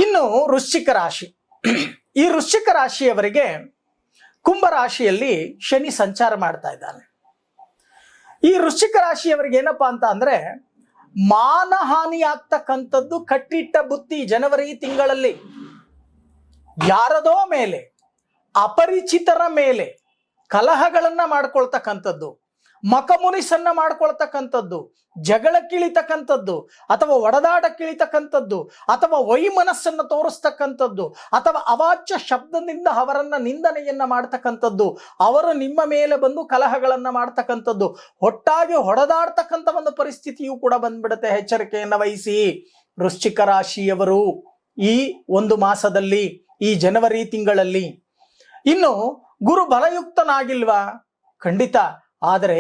ಇನ್ನು ವೃಶ್ಚಿಕ ರಾಶಿ. ಈ ವೃಶ್ಚಿಕ ರಾಶಿಯವರಿಗೆ ಕುಂಭರಾಶಿಯಲ್ಲಿ ಶನಿ ಸಂಚಾರ ಮಾಡ್ತಾ ಇದ್ದಾನೆ. ಈ ವೃಶ್ಚಿಕ ರಾಶಿಯವರಿಗೆ ಏನಪ್ಪಾ ಅಂತ ಅಂದ್ರೆ ಮಾನಹಾನಿ ಆಗ್ತಕ್ಕಂಥದ್ದು ಕಟ್ಟಿಟ್ಟ ಬುತ್ತಿ. ಜನವರಿ ತಿಂಗಳಲ್ಲಿ ಯಾರದೋ ಮೇಲೆ, ಅಪರಿಚಿತರ ಮೇಲೆ ಕಲಹಗಳನ್ನ ಮಾಡ್ಕೊಳ್ತಕ್ಕಂಥದ್ದು, ಮಕಮುನಿಸನ್ನ ಮಾಡ್ಕೊಳ್ತಕ್ಕಂಥದ್ದು, ಜಗಳ ಕಿಳಿತಕ್ಕಂಥದ್ದು, ಅಥವಾ ಒಡದಾಟ ಕಿಳಿತಕ್ಕಂಥದ್ದು, ಅಥವಾ ವೈಮನಸ್ಸನ್ನು ತೋರಿಸ್ತಕ್ಕಂಥದ್ದು, ಅಥವಾ ಅವಾಚ್ಯ ಶಬ್ದದಿಂದ ಅವರನ್ನ ನಿಂದನೆಯನ್ನ ಮಾಡ್ತಕ್ಕಂಥದ್ದು, ಅವರು ನಿಮ್ಮ ಮೇಲೆ ಬಂದು ಕಲಹಗಳನ್ನ ಮಾಡ್ತಕ್ಕಂಥದ್ದು, ಒಟ್ಟಾಗಿ ಹೊಡೆದಾಡ್ತಕ್ಕಂಥ ಒಂದು ಪರಿಸ್ಥಿತಿಯೂ ಕೂಡ ಬಂದ್ಬಿಡುತ್ತೆ. ಎಚ್ಚರಿಕೆಯನ್ನ ವಹಿಸಿ ವೃಶ್ಚಿಕ ರಾಶಿಯವರು ಈ ಒಂದು ಮಾಸದಲ್ಲಿ, ಈ ಜನವರಿ ತಿಂಗಳಲ್ಲಿ. ಇನ್ನು ಗುರು ಬಲಯುಕ್ತನಾಗಿಲ್ವಾ? ಖಂಡಿತ. ಆದರೆ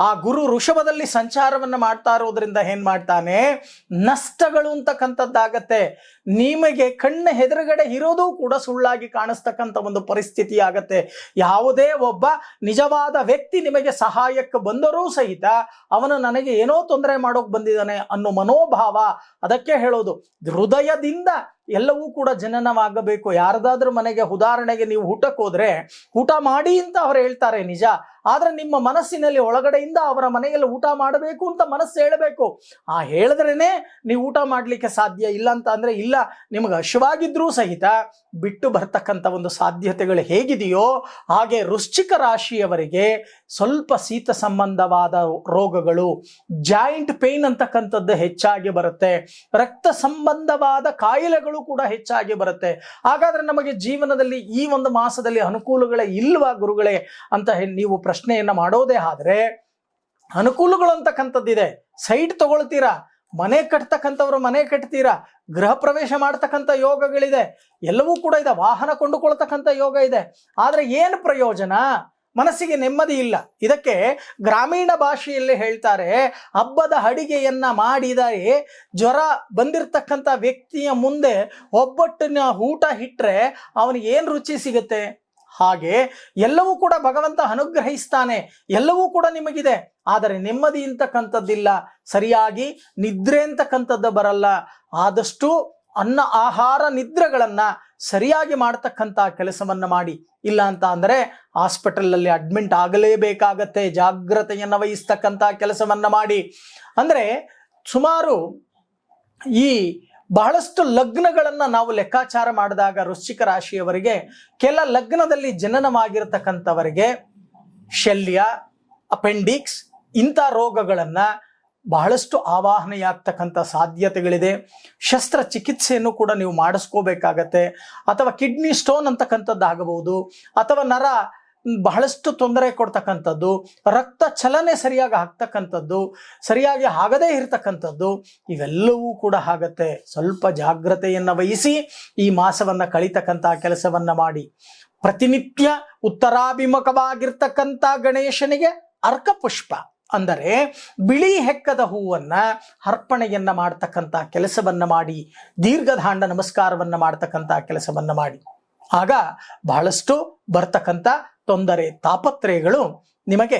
ಆ ಗುರು ಋಷಭದಲ್ಲಿ ಸಂಚಾರವನ್ನು ಮಾಡ್ತಾ ಇರೋದ್ರಿಂದ ಏನ್ ಮಾಡ್ತಾನೆ, ನಷ್ಟಗಳು ಅಂತಕ್ಕಂಥದ್ದಾಗತ್ತೆ. ನಿಮಗೆ ಕಣ್ಣ ಎದುರುಗಡೆ ಇರೋದು ಕೂಡ ಸುಳ್ಳಾಗಿ ಕಾಣಿಸ್ತಕ್ಕಂಥ ಒಂದು ಪರಿಸ್ಥಿತಿ ಆಗತ್ತೆ. ಯಾವುದೇ ಒಬ್ಬ ನಿಜವಾದ ವ್ಯಕ್ತಿ ನಿಮಗೆ ಸಹಾಯಕ್ಕೆ ಬಂದರೂ ಸಹಿತ ಅವನು ನನಗೆ ಏನೋ ತೊಂದರೆ ಮಾಡೋಕ್ ಬಂದಿದ್ದಾನೆ ಅನ್ನೋ ಮನೋಭಾವ. ಅದಕ್ಕೆ ಹೇಳೋದು, ಹೃದಯದಿಂದ ಎಲ್ಲವೂ ಕೂಡ ಜನನವಾಗಬೇಕು. ಯಾರದಾದ್ರೂ ಮನೆಗೆ ಉದಾಹರಣೆಗೆ ನೀವು ಊಟಕ್ಕೆ ಹೋದ್ರೆ ಊಟ ಮಾಡಿ ಅಂತ ಅವ್ರು ಹೇಳ್ತಾರೆ, ನಿಜ. ಆದ್ರೆ ನಿಮ್ಮ ಮನಸ್ಸಿನಲ್ಲಿ ಒಳಗಡೆಯಿಂದ ಅವರ ಮನೆಯಲ್ಲಿ ಊಟ ಮಾಡಬೇಕು ಅಂತ ಮನಸ್ಸು ಹೇಳಬೇಕು. ಆ ಹೇಳಿದ್ರೇನೆ ನೀವು ಊಟ ಮಾಡ್ಲಿಕ್ಕೆ ಸಾಧ್ಯ. ಇಲ್ಲ ಅಂತ ಅಂದ್ರೆ ಇಲ್ಲ. ನಿಮಗೆ ಹಸಿವಾಗಿದ್ರೂ ಸಹಿತ ಬಿಟ್ಟು ಬರ್ತಕ್ಕಂಥ ಒಂದು ಸಾಧ್ಯತೆಗಳು ಹೇಗಿದೆಯೋ ಹಾಗೆ ವೃಶ್ಚಿಕ ರಾಶಿಯವರಿಗೆ ಸ್ವಲ್ಪ ಶೀತ ಸಂಬಂಧವಾದ ರೋಗಗಳು, ಜಾಯಿಂಟ್ ಪೇನ್ ಅಂತಕ್ಕಂಥದ್ದು ಹೆಚ್ಚಾಗಿ ಬರುತ್ತೆ. ರಕ್ತ ಸಂಬಂಧವಾದ ಕಾಯಿಲೆಗಳು ಕೂಡ ಹೆಚ್ಚಾಗಿ ಬರುತ್ತೆ. ಹಾಗಾದ್ರೆ ನಮಗೆ ಜೀವನದಲ್ಲಿ ಈ ಒಂದು ಮಾಸದಲ್ಲಿ ಅನುಕೂಲಗಳೇ ಇಲ್ವಾ ಗುರುಗಳೇ ಅಂತ ನೀವು ಪ್ರಶ್ನೆಯನ್ನ ಮಾಡೋದೇ ಆದ್ರೆ, ಅನುಕೂಲಗಳು ಅಂತಕ್ಕಂಥದ್ದಿದೆ. ಸೈಟ್ ತಗೊಳ್ತೀರಾ, ಮನೆ ಕಟ್ತಕ್ಕಂಥವ್ರು ಮನೆ ಕಟ್ತೀರಾ, ಗೃಹ ಪ್ರವೇಶ ಮಾಡ್ತಕ್ಕಂಥ ಯೋಗಗಳಿದೆ, ಎಲ್ಲವೂ ಕೂಡ ಇದೆ. ವಾಹನ ಕೊಂಡುಕೊಳ್ತಕ್ಕಂಥ ಯೋಗ ಇದೆ. ಆದ್ರೆ ಏನು ಪ್ರಯೋಜನ? ಮನಸ್ಸಿಗೆ ನೆಮ್ಮದಿ ಇಲ್ಲ. ಇದಕ್ಕೆ ಗ್ರಾಮೀಣ ಭಾಷೆಯಲ್ಲಿ ಹೇಳ್ತಾರೆ, ಹಬ್ಬದ ಅಡಿಗೆಯನ್ನ ಮಾಡಿದರೆ ಜ್ವರ ಬಂದಿರತಕ್ಕಂಥ ವ್ಯಕ್ತಿಯ ಮುಂದೆ ಒಬ್ಬಟ್ಟಿನ ಊಟ ಇಟ್ರೆ ಅವನಿಗೆ ಏನು ರುಚಿ ಸಿಗುತ್ತೆ? ಹಾಗೆ ಎಲ್ಲವೂ ಕೂಡ ಭಗವಂತ ಅನುಗ್ರಹಿಸ್ತಾನೆ, ಎಲ್ಲವೂ ಕೂಡ ನಿಮಗಿದೆ. ಆದರೆ ನೆಮ್ಮದಿ ಅಂತಕ್ಕಂಥದ್ದಿಲ್ಲ, ಸರಿಯಾಗಿ ನಿದ್ರೆ ಅಂತಕ್ಕಂಥದ್ದು ಬರಲ್ಲ. ಆದಷ್ಟು ಅನ್ನ ಆಹಾರ ನಿದ್ರೆಗಳನ್ನ ಸರಿಯಾಗಿ ಮಾಡ್ತಕ್ಕಂಥ ಕೆಲಸವನ್ನ ಮಾಡಿ. ಇಲ್ಲ ಅಂತ ಅಂದ್ರೆ ಹಾಸ್ಪಿಟಲ್ ಅಡ್ಮಿಟ್ ಆಗಲೇಬೇಕಾಗತ್ತೆ. ಜಾಗ್ರತೆಯನ್ನ ವಹಿಸ್ತಕ್ಕಂಥ ಕೆಲಸವನ್ನ ಮಾಡಿ. ಅಂದ್ರೆ ಸುಮಾರು ಈ ಬಹಳಷ್ಟು ಲಗ್ನಗಳನ್ನ ನಾವು ಲೆಕ್ಕಾಚಾರ ಮಾಡಿದಾಗ ವೃಶ್ಚಿಕ ರಾಶಿಯವರಿಗೆ, ಕೆಲ ಲಗ್ನದಲ್ಲಿ ಜನನವಾಗಿರತಕ್ಕಂಥವರಿಗೆ ಶಲ್ಯ, ಅಪೆಂಡಿಕ್ಸ್ ಇಂಥ ರೋಗಗಳನ್ನ ಬಹಳಷ್ಟು ಆವಾಹನೆಯಾಗ್ತಕ್ಕಂಥ ಸಾಧ್ಯತೆಗಳಿದೆ. ಶಸ್ತ್ರಚಿಕಿತ್ಸೆಯನ್ನು ಕೂಡ ನೀವು ಮಾಡಿಸ್ಕೋಬೇಕಾಗತ್ತೆ. ಅಥವಾ ಕಿಡ್ನಿ ಸ್ಟೋನ್ ಅಂತಕ್ಕಂಥದ್ದು ಆಗಬಹುದು, ಅಥವಾ ನರ ಬಹಳಷ್ಟು ತೊಂದರೆ ಕೊಡ್ತಕ್ಕಂಥದ್ದು, ರಕ್ತ ಚಲನೆ ಸರಿಯಾಗಿ ಆಗ್ತಕ್ಕಂಥದ್ದು, ಸರಿಯಾಗಿ ಆಗದೇ ಇರತಕ್ಕಂಥದ್ದು, ಇವೆಲ್ಲವೂ ಕೂಡ ಆಗತ್ತೆ. ಸ್ವಲ್ಪ ಜಾಗ್ರತೆಯನ್ನ ವಹಿಸಿ ಈ ಮಾಸವನ್ನ ಕಳಿತಕ್ಕಂಥ ಕೆಲಸವನ್ನ ಮಾಡಿ. ಪ್ರತಿನಿತ್ಯ ಉತ್ತರಾಭಿಮುಖವಾಗಿರ್ತಕ್ಕಂಥ ಗಣೇಶನಿಗೆ ಅರ್ಕಪುಷ್ಪ ಅಂದರೆ ಬಿಳಿ ಹೆಕ್ಕದ ಹೂವನ್ನ ಅರ್ಪಣೆಯನ್ನ ಮಾಡ್ತಕ್ಕಂಥ ಕೆಲಸವನ್ನ ಮಾಡಿ. ದೀರ್ಘದಾಂಡ ನಮಸ್ಕಾರವನ್ನ ಮಾಡ್ತಕ್ಕಂಥ ಕೆಲಸವನ್ನ ಮಾಡಿ. ಆಗ ಬಹಳಷ್ಟು ಬರ್ತಕ್ಕಂಥ ತೊಂದರೆ, ತಾಪತ್ರಯಗಳು ನಿಮಗೆ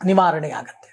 ನಿವಾರಣೆ ಆಗತ್ತೆ.